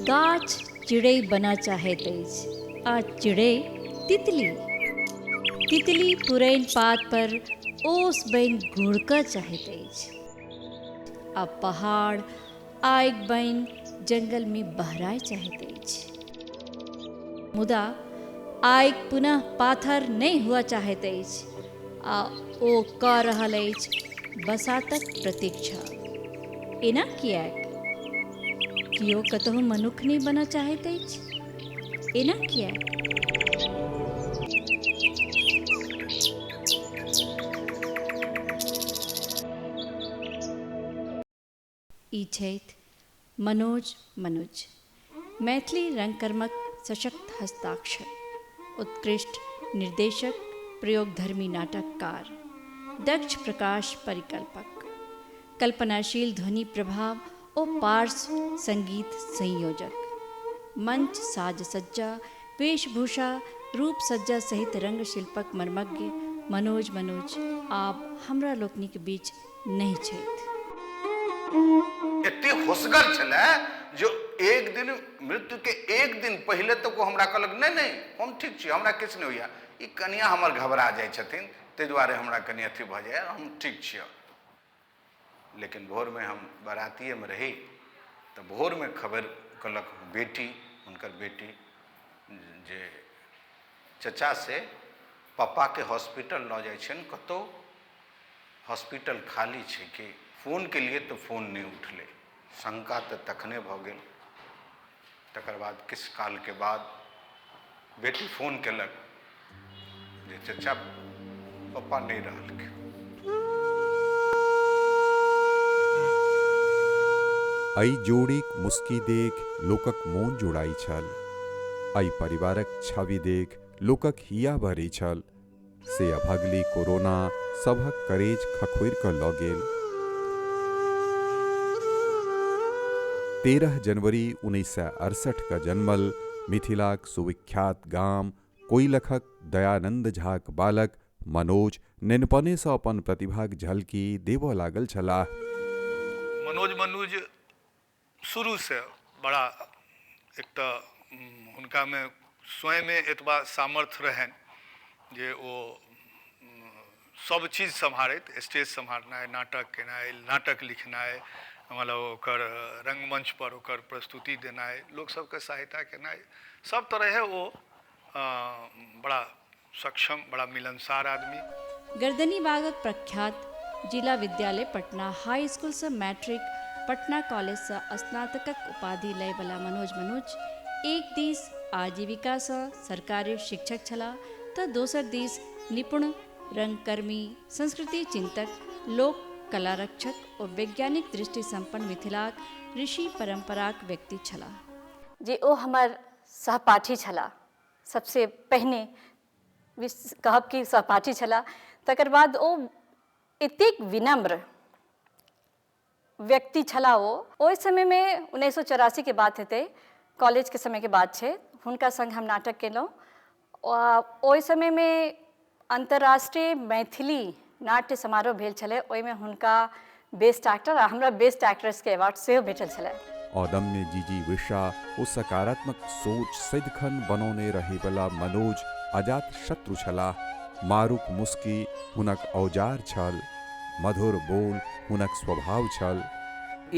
गाछ चिड़ै बना चाहे तेज, आ चिड़ै तितली। तितली पुरैन पात पर ओस बन घुड़का चाहे तेज, आ पहाड़ आग बन जंगल में बहराए चाहे तेज। मुदा आग पुनः पाथर नहीं हुआ चाहे तेज, आ ओ क रहल अछि बसातक प्रतीक्षा। एना किएक? कियो कतहु मनुख नहीं बना चाहैत अछि, एना किएक? ई छथि मनोज मनुज, मैथिली रंगकर्मक सशक्त हस्ताक्षर, उत्कृष्ट निर्देशक, प्रयोगधर्मी नाटककार, दक्ष प्रकाश परिकल्पक, कल्पनाशील ध्वनि प्रभाव और पार्श्व संगीत संयोजक, मंच साज सज्जा, वेशभूषा, रूप सज्जा सहित रंग शिल्पक मर्मज्ञ मनोज मनुज आब हमरा लोकनिक बीच नहीं छथि। एते होशगर छलै जो एक दिन मृत्यु के एक दिन पहले तक वो हमरा कहलक नहीं नहीं हम ठीक छी, हमरा किछु नहीं होइया। ई कनिया हमर घबरा जाइ छथिन, ताहि दुआरे हमरा कनि अथी भऽ जाइए, हम ठीक छियै। लेकिन भोर में हम बारातिए में रही तो भोर में खबर कहलक बेटी, हुनकर बेटी जे चचा से पप्पा के हॉस्पिटल लऽ जाइ छनि, कतौ हॉस्पिटल खाली छै कि? फोन के लिए तो फोन नहीं उठले, शंका तो तखने भऽ गेल। तकर बाद किछ काल के बाद बेटी फोन केलक जे चचा पप्पा नहीं रहलखिन। एहि जोड़ीक मुस्की देख लोकक मोन जुड़ाई छल, एहि परिवारक छवि देख लोकक हिया भरी छल। से अभगली कोरोना सभक करेज खखोरि कऽ लऽ गेल। 13 जनवरी 1968 का जन्मल मिथिलाक सुविख्यात गाम कोइलखक दयानंद झाक बालक मनोज नेनपने सँ अपन प्रतिभाक झलकी देबऽ लागल छलाह। मनोज मनुज शुरू से बड़ा एक हुनका में स्वयं में एतबा सामर्थ्य रहन जे ओ सब चीज सम्हारैत, स्टेज सम्हारनाइ, नाटक केनाइ, नाटक लिखनाइ, मतलब ओकर रंगमंच पर ओकर प्रस्तुति देनाइ, लोक सबके सहायता केनाइ, सब तरहे ओ बड़ा सक्षम, बड़ा मिलनसार आदमी। गर्दनी बागक प्रख्यात जिला विद्यालय पटना हाई स्कूल से मैट्रिक, पटना कॉलेज से स्नातकक उपाधि लय वाला मनोज मनुज एक दिस आजीविका से सरकारी शिक्षक छलाह तऽ दोसर दिस निपुण रंगकर्मी, संस्कृति चिंतक, लोक कला रक्षक और वैज्ञानिक दृष्टि संपन्न मिथिलाक ऋषि परंपराक व्यक्ति छलाह। जे ओ हमर सहपाठी छलाह, सबसे पहिने कहब कि सहपाठी छलाह। तकर बाद ओ एतेक विनम्र व्यक्ति छलाह। ओहि समय में 1984 के बात हेतै, कॉलेज के समय के बात छै, हुनका संग हम नाटक केलहुँ। ओहि समय में अंतर्राष्ट्रीय मैथिली नाट्य समारोह भेल छलै, ओहिमे हुनका बेस्ट एक्टर आ हमरा बेस्ट एक्ट्रेस के अवार्ड सेहो भेटल छलै। अदम्य जिजीविषा ओ सकारात्मक सोच सदिखन बनौने रहैवला मनोज अजात शत्रु छलाह। मारुक मुस्की हुनक औजार छल, मधुर बोल हुनक स्वभाव छल।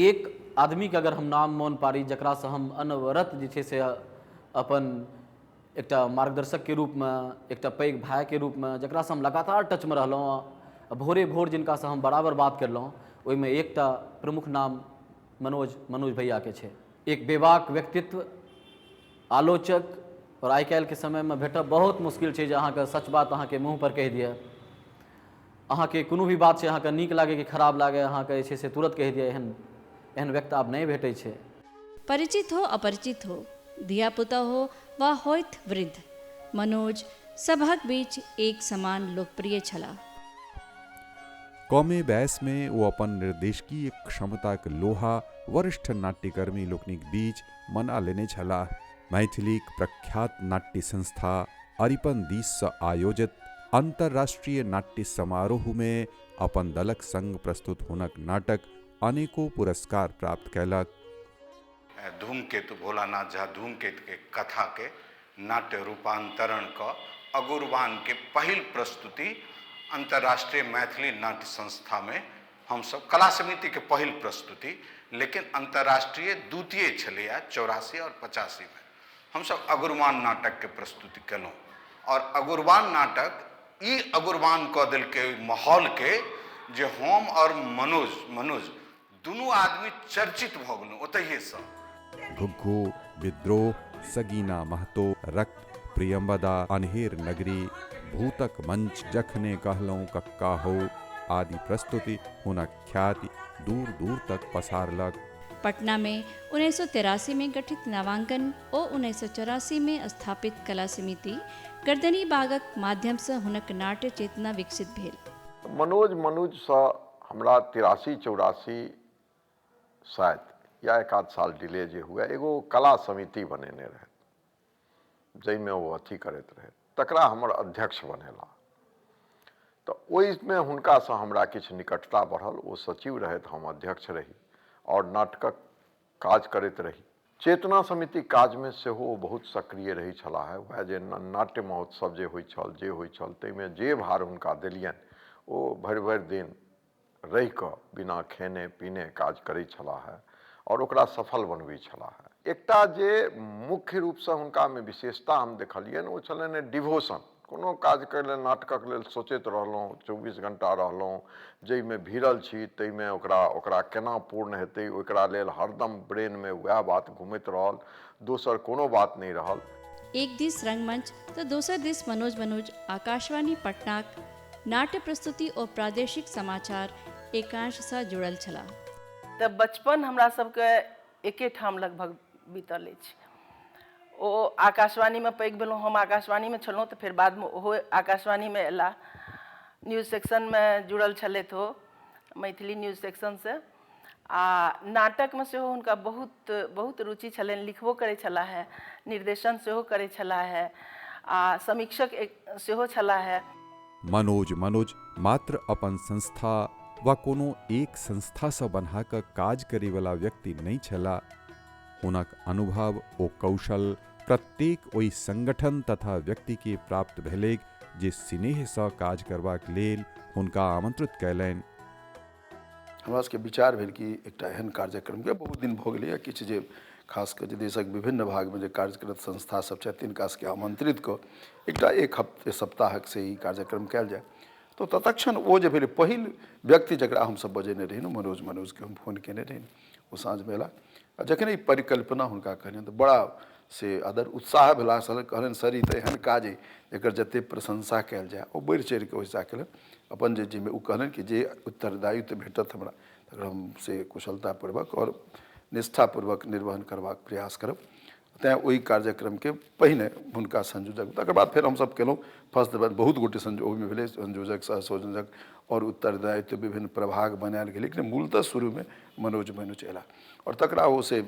एक आदमी के अगर हम नाम मोन पारी जकरा से हम अनवरत जे छै से अपन एकटा मार्गदर्शक के रूप में, एकटा पैघ भाई के रूप में, जकरा से हम लगातार टच में रहलहुँ, भोरे भोर जिनका से हम बराबर बात करलहुँ, ओहिमे एकटा प्रमुख नाम मनोज भैया के छै। एक बेबाक व्यक्तित्व, आलोचक, और आइ काल्हि के समय में भेटब बहुत मुश्किल छै जे अहाँके सच बात अहाँके मुँह पर कहि दिअ। अहाँके कोनो भी बात छै अहाँके नीक लागे कि खराब लागे अहाँके जे छै से तुरंत कहि दिअ, एहन व्यक्ति आब नहीं भेटै छै। परिचित हो अपरिचित हो, धिया पुता हो वा होइत वृद्ध, मनोज सभक बीच एक समान लोकप्रिय छला। कमे वयस में वो अपन निर्देशकीय क्षमताक लोहा वरिष्ठ नाट्यकर्मी लोकनिक बीच मना लेने छलाह। मैथिलीक प्रख्यात नाट्य संस्था अरिपन दिस सँ आयोजित अंतर्राष्ट्रीय नाट्य समारोह में अपन दलक संग प्रस्तुत हुनक नाटक अनेकों पुरस्कार प्राप्त कैलक। धूमकेतु भोलानाथ झा धूमकेतु के कथा के नाट्य रूपांतरण का अगुरवान के पहिल प्रस्तुति अंतर्राष्ट्रीय मैथिली नाट्य संस्था में हम सब कला समिति के पहिल प्रस्तुति, लेकिन अंतर्राष्ट्रीय द्वितीय छलैया 84 और 85 में हम सब अगुरवान नाटक के प्रस्तुति केलहुँ। और अगुरवान नाटक ई अगुरवान कऽ दिल के माहौल के जे हम और मनोज दुनू आदमी चर्चित भऽ गेलहुँ ओतहिए सँ। घुग्घू, विद्रोह, सगीना महतो, रक्त, प्रियम्बदा, अनहेर नगरी, भूतक मंच, जखने कहलहुँ कक्का हो आदि प्रस्तुति हुनक ख्याति दूर दूर तक पसारलक। पटना में 1983 में गठित नामांकन और 1984 में स्थापित कला समिति गर्दनी बागक माध्यम से हुनक नाट्य चेतना विकसित भेल। मनोज सँ हमरा 83-84 शायद या एक आध साल डिले जे हुआ एगो कला समिति बनेने रहे, जाहिमे वो अथी करैत रहे, तकरा हमर अध्यक्ष बनेला। तो ओहिमे हुनका सँ हमरा किछु निकटता बढ़ल। वो सचिव रहे तो हम अध्यक्ष रही और नाटकक काज करैत रही। चेतना समिति काज में से हो बहुत सक्रिय रही छला है। वह जे नाट्य महोत्सव जे होइ छल ताहिमे जे भार हुनका देलियन ओ भरि दिन रहि कऽ बिना खेने पीने काज करै छला है और ओकरा सफल बनबै छला है। एकटा जे मुख्य रूप से हुनका में विशेषता हम देखलियन ओ छलनि डिवोशन। कोनो काज के लेल नाटकक लेल सोचैत रहलहुँ, 24 घंटा रहलहुँ, जाहिमे भिड़ल छी ताहिमे ओकरा केना पूर्ण हेतै ओकरा लेल हरदम ब्रेन में वह बात घूमैत रहल, दोसर कोनो बात नहीं रहल। एक दिस रंगमंच तो दोसर दिस मनोज आकाशवाणी पटनाक नाट्य प्रस्तुति और प्रादेशिक समाचार एकांश से जुड़ल छला। तो बचपन हमरा सबके एके ठाम लगभग बीतल अछि। ओ आकाशवाणी में पैघ भेलहुँ, हम आकाशवाणी में छलहुँ तो फिर बाद में ओहो आकाशवाणी में एला, न्यूज सेक्शन में जुड़ल छलथि हो, मैथिली न्यूज सेक्शन से। आ नाटक में सेहो हुनका बहुत रुचि छलनि, लिखबो करै छला है, निर्देशन सेहो करै छला है, आ समीक्षक सेहो छला है। मनोज मात्र अपन संस्था वा कोनो एक संस्था से बन्हा कऽ काज करे वाला व्यक्ति नहीं छला। हुनक अनुभव ओ कौशल प्रत्येक ओहि संगठन तथा व्यक्ति के प्राप्त भेलैक जे स्नेह सँ काज करबाक लेल हुनका आमंत्रित कयलनि। हमरा सबके विचार भेल कि एकटा एहन कार्यक्रम के बहुत दिन भऽ गेलै किछु जे खास कऽ देशक विभिन्न भाग में जे कार्यरत संस्था सब छथि तिनका सबके आमंत्रित कऽ एकटा एक हफ्ते सप्ताहक से ई कार्यक्रम कयल जाय। तो तत्क्षण वो जे भेलै पहिल व्यक्ति जकरा हमसब बजेने रही मनोज के हम फोन केने रही, ओ साँझमे एला। आ जखन ई परिकल्पना हुनका कहलियनि तऽ बड़ा से अदर उत्साह भेला। कहलनि सर ई तऽ एहन काज अइ एकर जते प्रशंसा कयल जाय। ओ बढ़ि चढ़ि कऽ ओहिसा केलनि अपन जे ओ कहलनि कि जे उत्तरदायित्व भेटत हमरा तकर हम से कुशलतापूर्वक और निष्ठापूर्वक निर्वहन करबाक प्रयास करब। तैँ ओहि कार्यक्रम के पहिने हुनका संयोजक, तकर बाद फेर हमसब केलहुँ फर्स्ट बहुत गोटे ओहिमे भेलै संयोजक, सह संयोजक और उत्तरदायित्व विभिन्न प्रभाग बनायल गेलै। लेकिन मूलतः शुरू में मनोज एला और तकरा ओ से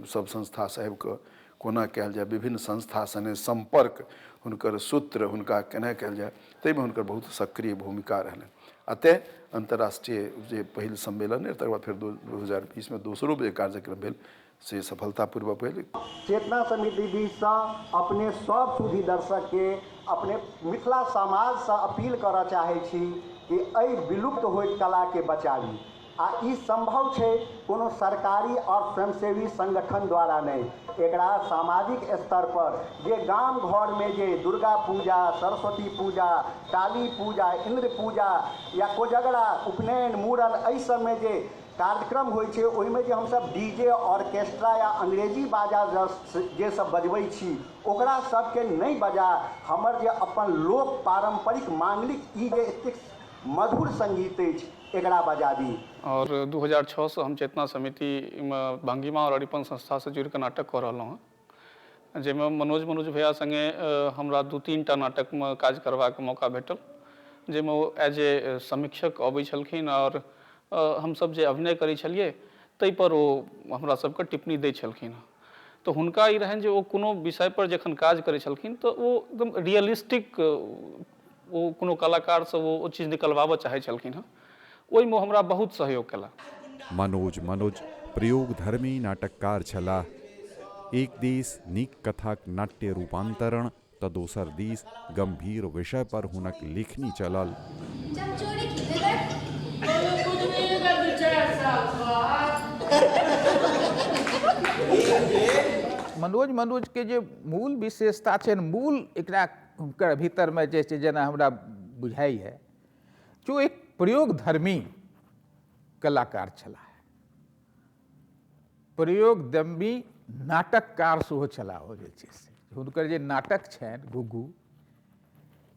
सब संस्था साहेब के कोना कयल जाय, विभिन्न संस्था सने संपर्क हुनकर सूत्र हुनका केना कयल जाय, ताहिमे हुनकर बहुत सक्रिय भूमिका रहलनि। अतः अंतर्राष्ट्रीय जे पहिल सम्मेलन तकर बाद फिर 2020 में दोसरो जे कार्यक्रम भेल से सफलतापूर्वक भेल। चेतना समिति दिस अपने सब सुधी दर्शक के अपने मिथिला समाज से अपील करऽ चाहे छी कि एहि विलुप्त होइत कला के बचावी। आ ई संभव छै कोनो सरकारी और स्वयंसेवी संगठन द्वारा नहीं, एकरा सामाजिक स्तर पर जे गाम घर में जे दुर्गा पूजा, सरस्वती पूजा, काली पूजा, इंद्र पूजा या कोजगरा, उपनयन, मूड़न एहि सब में जे कार्यक्रम होइ छै ओहिमे जे हमसब डीजे ऑर्केस्ट्रा या अंग्रेजी बाजा जे सब बजबै छी ओकरा सबके नहीं बजा हमर जे अपन लोक पारंपरिक मांगलिक ई जे एतेक मधुर संगीत अछि एकरा बजा दी। और 2006 से हम चेतना समिति में भंगिमा और अरिपन संस्था से जुड़ के नाटक कर रहा हूँ, जैमे मनोज भैया संगे हमरा 2-3 टा नाटक में काज करबाक मौका भेटल, जैमे वो एज ए समीक्षक अबै छलखिन और हम सब जे अभिनय करै छलिए तै पर वो हमरा सबके टिप्पणी दै छलखिन। तो हुनका ई रहनि जे वो कोनो विषय पर जखन काज करै छलखिन तो वो एकदम रियलिस्टिक वो कोनो कलाकार से वो चीज निकलवाबऽ चाहै छलखिन हँ, ओहिमे हमरा बहुत सहयोग केला। मनोज प्रयोगधर्मी नाटककार छलाह। एक दिस नीक कथाक नाट्य रूपांतरण तऽ दोसर दिस गंभीर विषय पर हुनक लेखनी चलल। मनोज के जे मूल विशेषता छै, मूल एकरा हुनकर भीतरमे जे छै जेना हमरा बुझाइए जो एक प्रयोगधर्मी कलाकार छलाह, प्रयोगधर्मी नाटककार सेहो छलाह। ओ जे छै से हुनकर जे नाटक छनि गुग्गू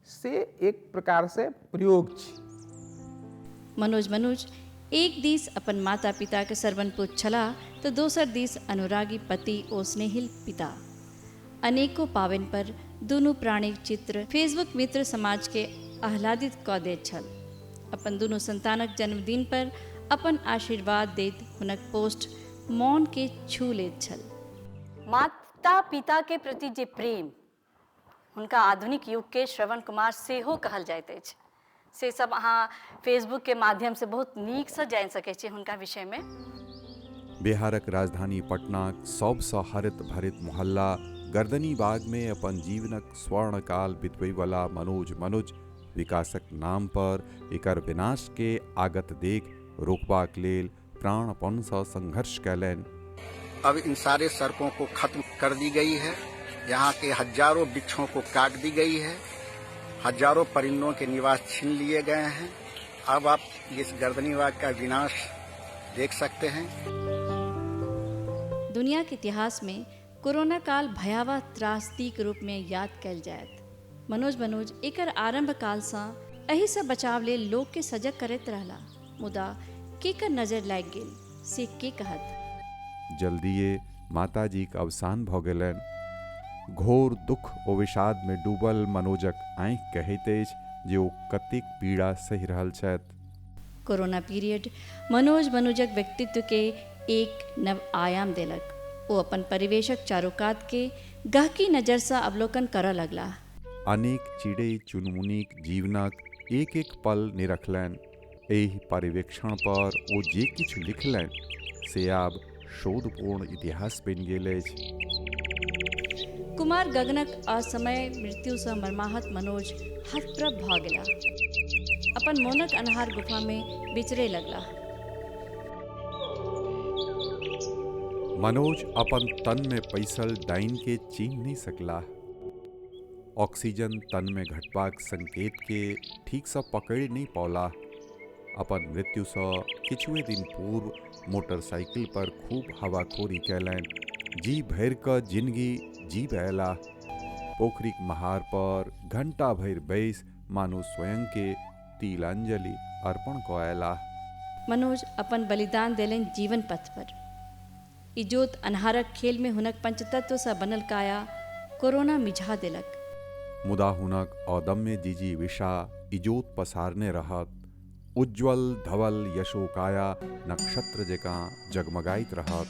से एक प्रकार से प्रयोग छै। मनोज एक दिस अपन माता पिता के सर्वनपुत छलाह तो दोसर दिस अनुरागी पति ओ स्नेहिल पिता। अनेकों पावन पर दुनू प्राणिक चित्र फेसबुक मित्र समाज के आह्लादित कऽ दैत छल। अपन दुनू संतानक जन्मदिन पर अपन आशीर्वाद दैत हुनक पोस्ट मौन के छू लैत छल। माता पिता के प्रति जे प्रेम हुनका आधुनिक युग के श्रवण कुमार सेहो कहल जाइत अछि, से सब अहाँ फेसबुक के माध्यम से बहुत नीक से जान सकै छी हुनका विषय में। बिहारक राजधानी पटनाक सबसँ हरित भरित मोहल्ला गर्दनी बाग में अपन जीवनक स्वर्णकाल बितबै वाला मनोज विकासक नाम पर एकर विनाश के आगत देख रोकबाक लेल प्राणपणसँ संघर्ष कयलनि। अब इन सारे सड़कों को खत्म कर दी गई है, यहाँ के हजारों वृक्षों को काट दी गई है, हजारों परिंदों के निवास छीन लिए गए हैं। अब आप इस गर्दनी बाग का विनाश देख सकते हैं। दुनिया के इतिहास में कोरोना काल भयावह त्रासदी के रूप में याद कयल जायत। मनोज एकर आरंभ काल से एहि से बचाव लेल लोग के सजग करैत रहला, मुदा केकर नजर लागि गेल से के कहत। जल्दिए माताजीक अवसान भऽ गेलनि। घोर दुख ओ विषाद में डूबल मनोजक आँखि कहैत अछि जे ओ कतेक पीड़ा सहि रहल छथि। कोरोना पीरियड मनोजक व्यक्तित्व के एक नव आयाम देलक। ओ अपन परिवेशक चारोकात के गहकी नजर से अवलोकन करऽ लगला। अनेक चिड़ै चुनमुनीक जीवनक एक एक पल निरखलनि। एहि पर्यवेक्षण पर ओ जे किछु लिखलनि से आब शोधपूर्ण इतिहास बनि गेल अछि। कुमार गगनक असमय मृत्यु से मर्माहत मनोज हतप्रभ भऽ गेला। अपन मोनक अन्हार गुफा में बिचरे लगला। मनोज अपन तन में पैसल डाइन के चीन्ह नहीं सकला। ऑक्सीजन तन में घटबाक संकेत के ठीक से पकड़ नहीं पौला। अपन मृत्यु से किछुए दिन पूर्व मोटरसाइकिल पर खूब हवाखोरी कैलनि। जी भर क जिंदगी जी बैला। पोखरिक महार पर घंटा भर बैस मानो स्वयं के तिलांजलि अर्पण कयला। मनोज अपन बलिदान देलनि जीवन पथ पर। इजोत अन्हारक खेल में हुनक पंचतत्व से बनल काया कोरोना मिझा देलक। मुदा हुनक अदम्य जिजीविषा इजोत पसारने रहत। उज्ज्वल धवल यशोकाया नक्षत्र जकाँ जगमगाइत रहत।